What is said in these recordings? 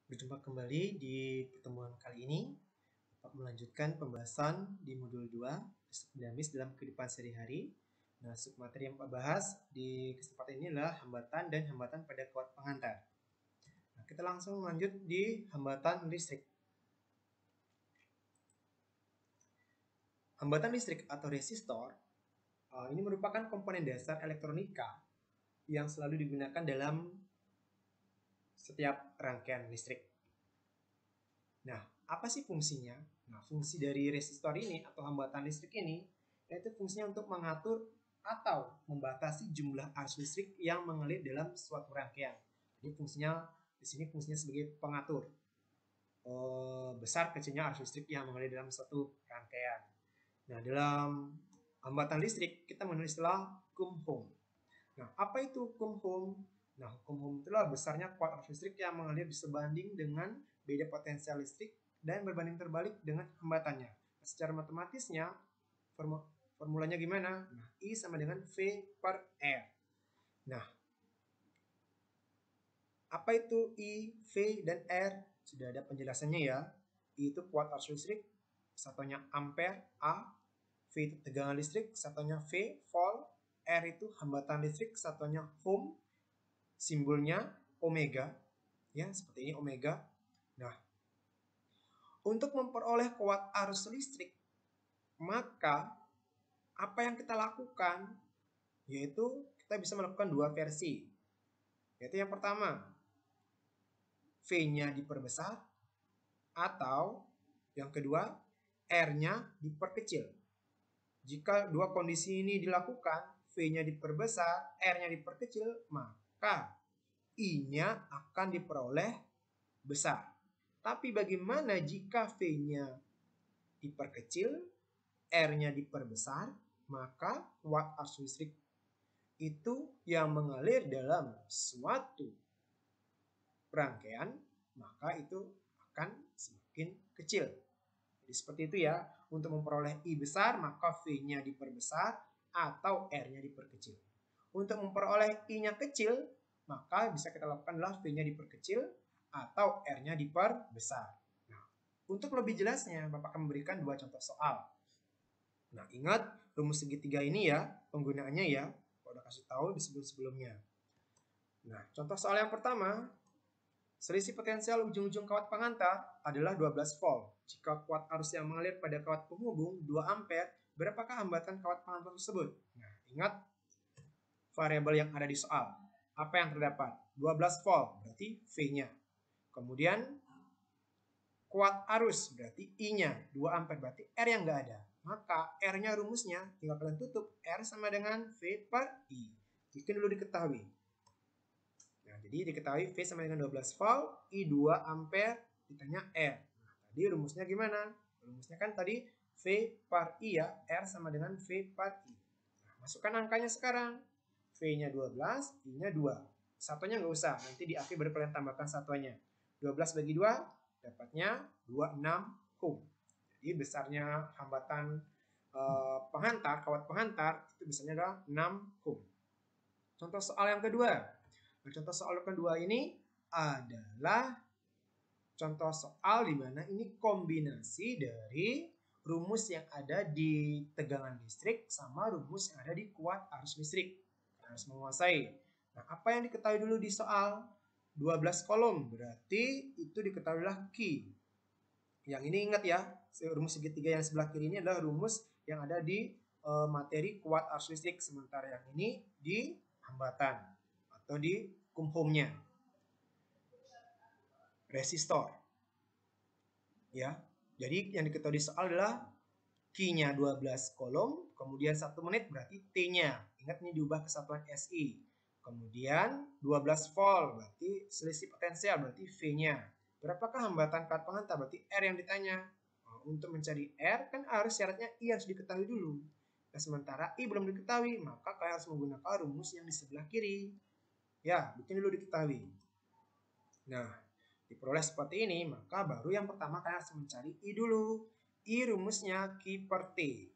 Berjumpa kembali di pertemuan kali ini. Dapat melanjutkan pembahasan di modul 2, listrik dinamis dalam kehidupan sehari-hari. Nah, submateri yang Pak bahas di kesempatan ini adalah hambatan dan hambatan pada kawat penghantar. Nah, kita langsung lanjut di hambatan listrik. Hambatan listrik atau resistor ini merupakan komponen dasar elektronika yang selalu digunakan dalam setiap rangkaian listrik. Nah, apa sih fungsinya? Nah, fungsi dari resistor ini atau hambatan listrik ini yaitu fungsinya untuk mengatur atau membatasi jumlah arus listrik yang mengalir dalam suatu rangkaian. Jadi fungsinya di sini fungsinya sebagai pengatur besar kecilnya arus listrik yang mengalir dalam suatu rangkaian. Nah, dalam hambatan listrik kita mengenal istilah hukum Ohm. Nah, apa itu hukum Ohm? Nah, hukum Ohm itulah besarnya kuat arus listrik yang mengalir sebanding dengan beda potensial listrik dan berbanding terbalik dengan hambatannya. Nah, secara matematisnya, formulanya gimana? Nah, I sama dengan V per R. Nah, apa itu I, V, dan R? Sudah ada penjelasannya ya. I itu kuat arus listrik, satunya ampere, A. V itu tegangan listrik, satunya V, volt. R itu hambatan listrik, satunya ohm. Simbolnya omega. Ya, seperti ini omega. Nah, untuk memperoleh kuat arus listrik, maka apa yang kita lakukan? Yaitu kita bisa melakukan dua versi. Yaitu yang pertama, V-nya diperbesar, atau yang kedua, R-nya diperkecil. Jika dua kondisi ini dilakukan, V-nya diperbesar, R-nya diperkecil, maka I-nya akan diperoleh besar. Tapi bagaimana jika V-nya diperkecil, R-nya diperbesar, maka kuat arus listrik itu yang mengalir dalam suatu rangkaian, maka itu akan semakin kecil. Jadi seperti itu ya, untuk memperoleh I besar, maka V-nya diperbesar atau R-nya diperkecil. Untuk memperoleh I-nya kecil, maka bisa kita lakukan adalah V-nya diperkecil atau R-nya diperbesar. Nah, untuk lebih jelasnya, Bapak akan memberikan dua contoh soal. Nah, ingat rumus segitiga ini ya, penggunaannya ya, Bapak udah kasih tahu di sebelum-sebelumnya. Nah, contoh soal yang pertama, selisih potensial ujung-ujung kawat penghantar adalah 12 volt. Jika kuat arus yang mengalir pada kawat penghubung 2 ampere, berapakah hambatan kawat penghantar tersebut? Nah, ingat variabel yang ada di soal. Apa yang terdapat? 12 volt, berarti V-nya. Kemudian kuat arus, berarti I-nya. 2 ampere, berarti R yang nggak ada. Maka R-nya rumusnya, tinggal kalian tutup. R sama dengan V per I. Bikin dulu diketahui. Nah, jadi diketahui V sama dengan 12 volt, I 2 ampere, ditanya R. Nah, tadi rumusnya gimana? Rumusnya kan tadi V per I ya, R sama dengan V per I. Nah, masukkan angkanya sekarang. V-nya 12, I-nya 2. Satunya nggak usah, nanti di akhir baru kalian tambahkan satuannya. 12 bagi 2, dapatnya 26 ohm. Jadi besarnya hambatan penghantar, kawat penghantar, itu besarnya adalah 6 ohm. Contoh soal yang kedua. Nah, contoh soal kedua ini adalah contoh soal di mana ini kombinasi dari rumus yang ada di tegangan listrik sama rumus yang ada di kuat arus listrik. Kita harus menguasai. Nah, apa yang diketahui dulu di soal? 12 kolom, berarti itu diketahuilah Q. Yang ini ingat ya, rumus segitiga yang sebelah kiri ini adalah rumus yang ada di materi kuat arus listrik, sementara yang ini di hambatan atau di kumhomnya resistor ya. Jadi yang diketahui di soal adalah Q-nya 12 kolom, kemudian 1 menit berarti T-nya. Ingat ini diubah ke satuan SI. Kemudian 12 volt berarti selisih potensial berarti V-nya. Berapakah hambatan kawat penghantar berarti R yang ditanya. Nah, untuk mencari R kan harus syaratnya I harus diketahui dulu. Nah, sementara I belum diketahui, maka kalian harus menggunakan rumus yang di sebelah kiri. Ya, bikin dulu diketahui. Nah, diperoleh seperti ini, maka baru yang pertama kalian harus mencari I dulu. I rumusnya Q per T.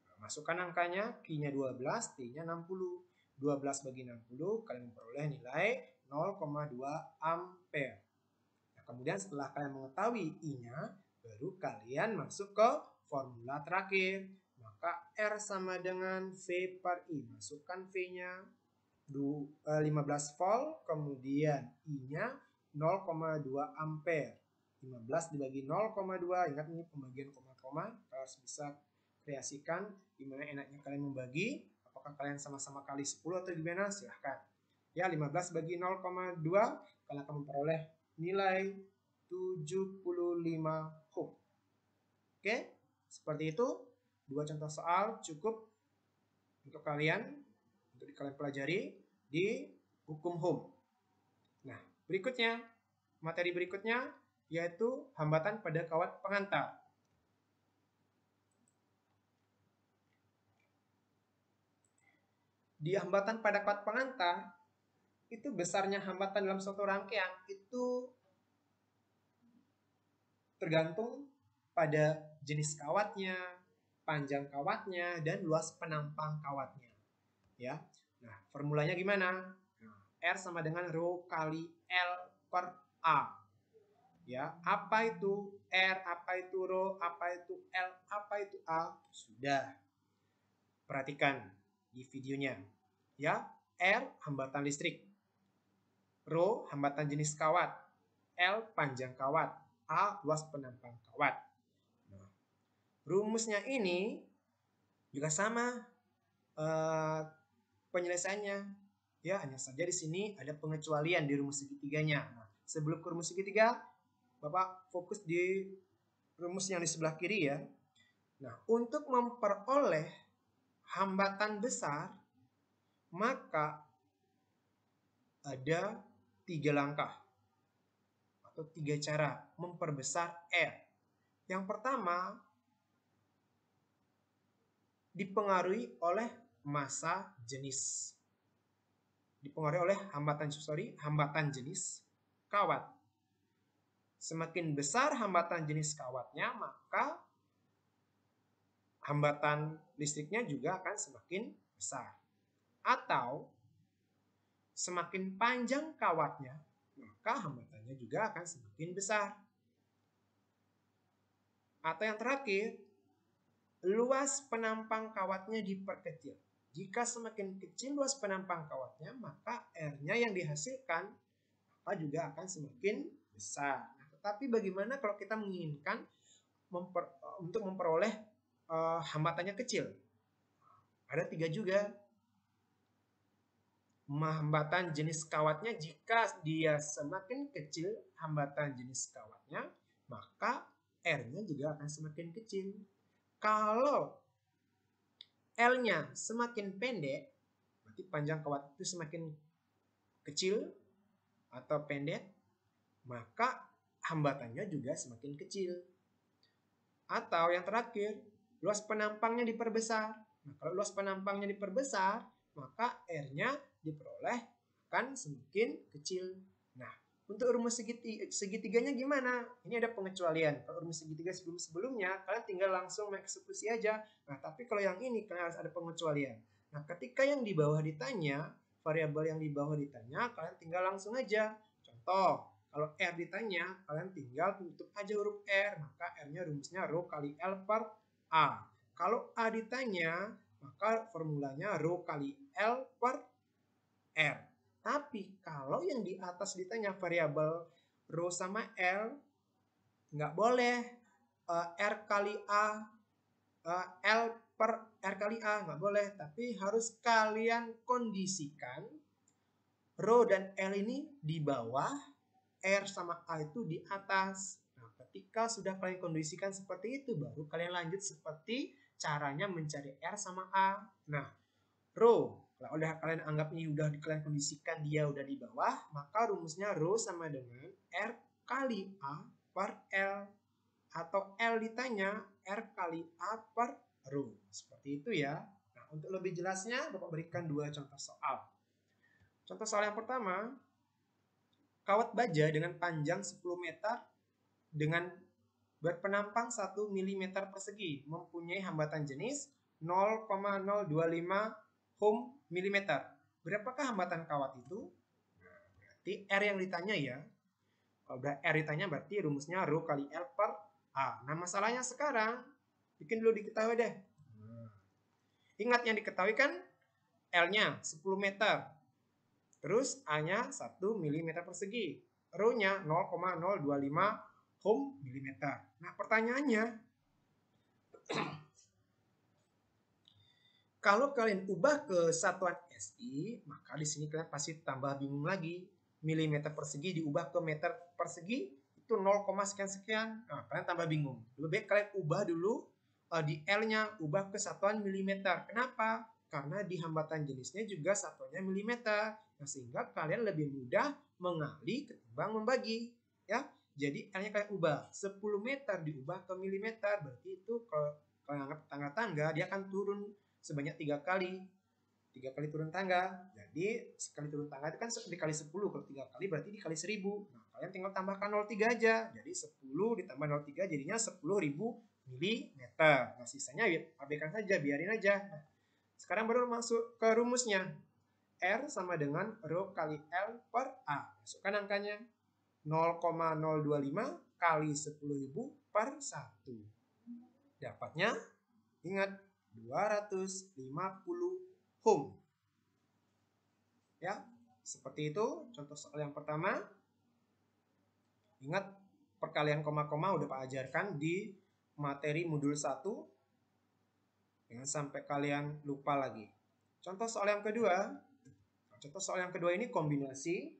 Nah, masukkan angkanya, Q-nya 12, T-nya 60. 12 bagi 60, kalian memperoleh nilai 0,2 ampere. kemudian setelah kalian mengetahui I-nya, baru kalian masuk ke formula terakhir. Maka R sama dengan V per I. Masukkan V-nya 15 volt, kemudian I-nya 0,2 ampere. 15 dibagi 0,2, ingat ini pembagian koma-koma, kalian harus bisa kreasikan gimana enaknya kalian membagi, apakah kalian sama-sama kali 10 atau gimana, silahkan. Ya, 15 bagi 0,2, kalian akan memperoleh nilai 75 ohm. Oke, seperti itu. 2 contoh soal cukup untuk kalian pelajari di hukum Ohm. Nah, berikutnya, materi berikutnya yaitu hambatan pada kawat pengantar. Di hambatan pada kawat pengantar, itu besarnya hambatan dalam suatu rangkaian itu tergantung pada jenis kawatnya, panjang kawatnya, dan luas penampang kawatnya. Ya, nah formulanya gimana? R sama dengan rho kali L per A. Ya, apa itu R, apa itu rho, apa itu L, apa itu A? Sudah. Perhatikan di videonya. Ya, R hambatan listrik, rho hambatan jenis kawat, L panjang kawat, A luas penampang kawat. Nah, rumusnya ini juga sama penyelesaiannya. Ya, hanya saja di sini ada pengecualian di rumus segitiganya. Nah, sebelum ke rumus segitiga, Bapak fokus di rumus yang di sebelah kiri ya. Nah, untuk memperoleh hambatan besar, maka ada 3 langkah atau 3 cara memperbesar R. Yang pertama, dipengaruhi oleh massa jenis. Dipengaruhi oleh hambatan jenis kawat. Semakin besar hambatan jenis kawatnya, maka hambatan listriknya juga akan semakin besar. Atau semakin panjang kawatnya, maka hambatannya juga akan semakin besar. Atau yang terakhir, luas penampang kawatnya diperkecil. Jika semakin kecil luas penampang kawatnya, maka R-nya yang dihasilkan maka juga akan semakin besar. Nah, tetapi bagaimana kalau kita menginginkan untuk memperoleh hambatannya kecil? Ada 3 juga. Hambatan jenis kawatnya, jika dia semakin kecil hambatan jenis kawatnya, maka R-nya juga akan semakin kecil. Kalau L-nya semakin pendek, berarti panjang kawat itu semakin kecil atau pendek, maka hambatannya juga semakin kecil. Atau yang terakhir, luas penampangnya diperbesar. Nah, kalau luas penampangnya diperbesar, maka R-nya diperoleh akan semakin kecil. Nah, untuk rumus segitiganya gimana? Ini ada pengecualian. Kalau rumus segitiga sebelumnya, kalian tinggal langsung mengeksekusi aja. Nah, tapi kalau yang ini kalian harus ada pengecualian. Nah, ketika yang di bawah ditanya, variabel yang di bawah ditanya, kalian tinggal langsung aja. Contoh, kalau R ditanya, kalian tinggal tutup aja huruf R, maka R-nya rumusnya rho kali L per A. Kalau A ditanya, maka formulanya rho kali L per R. Tapi kalau yang di atas ditanya variabel rho sama L, nggak boleh R kali A, L per R kali A, nggak boleh. Tapi harus kalian kondisikan rho dan L ini di bawah, R sama A itu di atas. Nah, ketika sudah kalian kondisikan seperti itu, baru kalian lanjut seperti caranya mencari R sama A. Nah, rho, kalau udah kalian anggap ini udah kalian kondisikan dia udah di bawah, maka rumusnya rho sama dengan R kali A per L. Atau L ditanya R kali A per rho. Seperti itu ya. Nah, untuk lebih jelasnya, Bapak berikan 2 contoh soal. Contoh soal yang pertama, kawat baja dengan panjang 10 meter dengan berpenampang 1 mm persegi mempunyai hambatan jenis 0,025 ohm mm. Berapakah hambatan kawat itu? Nah, berarti R yang ditanya ya. Kalau udah R ditanya berarti rumusnya rho kali L per A. Nah, masalahnya sekarang bikin dulu diketahui deh. Ingat yang diketahui kan L-nya 10 meter. Terus A-nya 1 mm persegi. Rho-nya 0,025 ohm mm. Nah, pertanyaannya, kalau kalian ubah ke satuan SI, maka di sini kalian pasti tambah bingung lagi. Milimeter persegi diubah ke meter persegi itu 0, sekian-sekian. Nah, kalian tambah bingung. Lebih baik kalian ubah dulu di L-nya, ubah ke satuan milimeter. Kenapa? Karena di hambatan jenisnya juga satuannya milimeter. Nah, sehingga kalian lebih mudah mengali ketimbang membagi. Ya, jadi L-nya kalian ubah. 10 meter diubah ke milimeter. Berarti itu kalau kalian anggap tangga-tangga, dia akan turun sebanyak 3 kali. 3 kali turun tangga. Jadi sekali turun tangga itu kan dikali 10. Kalau 3 kali berarti dikali 1000. Nah, kalian tinggal tambahkan 0,3 aja. Jadi 10 ditambah 0,3 jadinya 10.000 mm. Nah, sisanya abaikan saja, biarin aja. Nah, sekarang baru masuk ke rumusnya. R sama dengan rho kali L per A. Masukkan angkanya. 0,025 kali 10.000 per 1. Dapatnya, ingat, 250 ohm. Ya, seperti itu contoh soal yang pertama. Ingat, perkalian koma-koma udah Pak ajarkan di materi modul 1. Jangan sampai kalian lupa lagi. Contoh soal yang kedua. Contoh soal yang kedua ini kombinasi.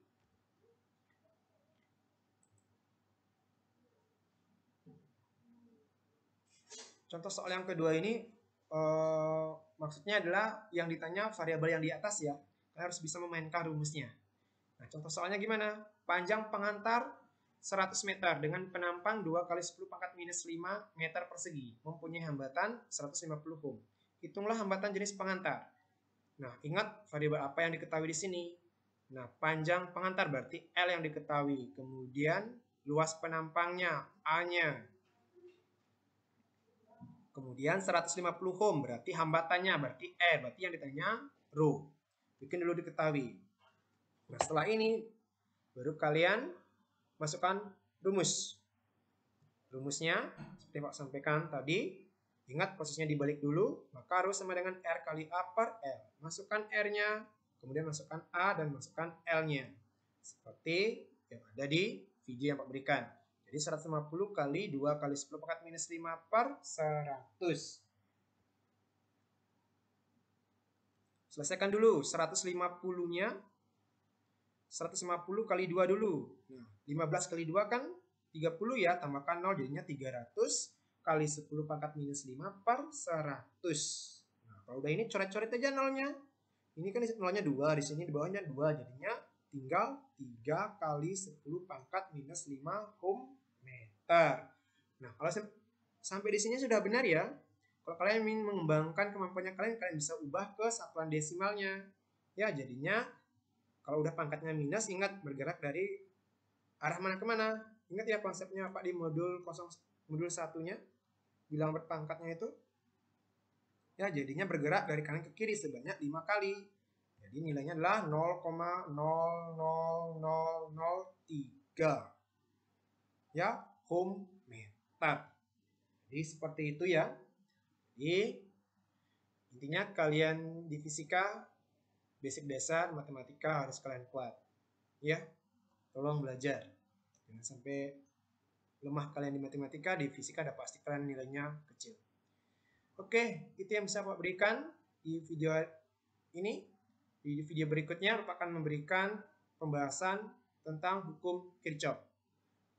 Contoh soal yang kedua ini maksudnya adalah yang ditanya variabel yang di atas ya. Kalian harus bisa memainkan rumusnya. Nah, contoh soalnya gimana? Panjang pengantar 100 meter dengan penampang 2 kali 10 pangkat minus 5 meter persegi. Mempunyai hambatan 150 ohm. Hitunglah hambatan jenis pengantar. Nah, ingat variabel apa yang diketahui di sini? Nah, panjang pengantar berarti L yang diketahui. Kemudian luas penampangnya, A-nya. Kemudian 150 ohm berarti hambatannya, berarti E. Berarti yang ditanya rho. Bikin dulu diketahui. Nah, setelah ini baru kalian masukkan rumus. Rumusnya seperti Pak sampaikan tadi. Ingat posisinya dibalik dulu. Maka rho sama dengan R kali A per L. Masukkan R-nya. Kemudian masukkan A dan masukkan L-nya. Seperti yang ada di video yang Pak berikan. Jadi 150 kali 2 kali 10 pangkat minus 5 per 100. Selesaikan dulu 150-nya. 150 kali 2 dulu. Nah, 15 kali 2 kan 30 ya. Tambahkan 0 jadinya 300 kali 10 pangkat minus 5 per 100. Nah, kalau udah ini coret-coret aja nolnya. Ini kan nolnya 2. Di sini di bawahnya 2. Jadinya tinggal 3 kali 10 pangkat minus 5 ohm meter. Nah, kalau sampai di sini sudah benar ya. Kalau kalian ingin mengembangkan kemampuannya kalian bisa ubah ke satuan desimalnya. Ya, jadinya kalau udah pangkatnya minus, ingat bergerak dari arah mana ke mana. Ingat ya konsepnya Pak di modul 1-nya. Bilang berpangkatnya itu. Ya, jadinya bergerak dari kanan ke kiri sebanyak 5 kali. Jadi nilainya adalah 0,00003. Ya, ohm meter. Jadi seperti itu ya. Jadi intinya kalian di fisika basic dasar matematika harus kalian kuat. Ya, tolong belajar. Jangan sampai lemah kalian di matematika, di fisika ada pasti kalian nilainya kecil. Oke, itu yang bisa Pak berikan di video ini. Di video berikutnya Bapak akan memberikan pembahasan tentang hukum Kirchhoff.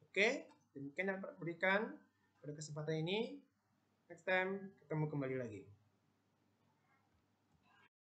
Oke, demikian yang Bapak berikan pada kesempatan ini. Next time ketemu kembali lagi.